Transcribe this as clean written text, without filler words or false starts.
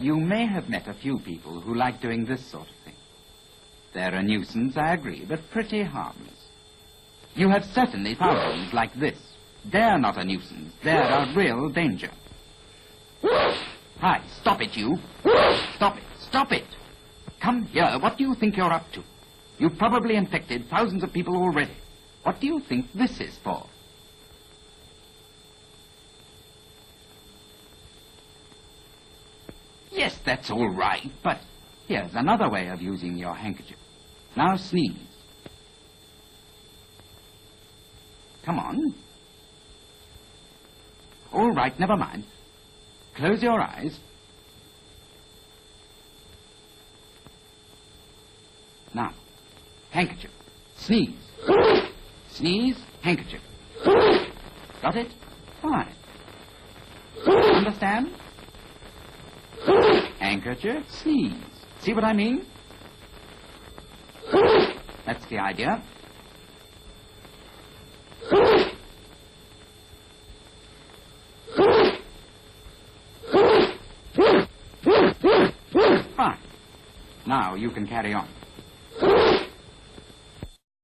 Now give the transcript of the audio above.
You may have met a few people who like doing this sort of thing. They're a nuisance, I agree, but pretty harmless. You have certainly found things like this. They're not a nuisance. They're a real danger. Hi, stop it, you. Stop it. Stop it. Come here. What do you think you're up to? You've probably infected thousands of people already. What do you think this is for? Yes, that's all right, but here's another way of using your handkerchief. Now sneeze. Come on. All right, never mind. Close your eyes. Now, handkerchief. Sneeze. Sneeze, handkerchief. Got it? Fine. Understand? Handkerchief, sneeze. See what I mean? That's the idea. Fine. Now you can carry on.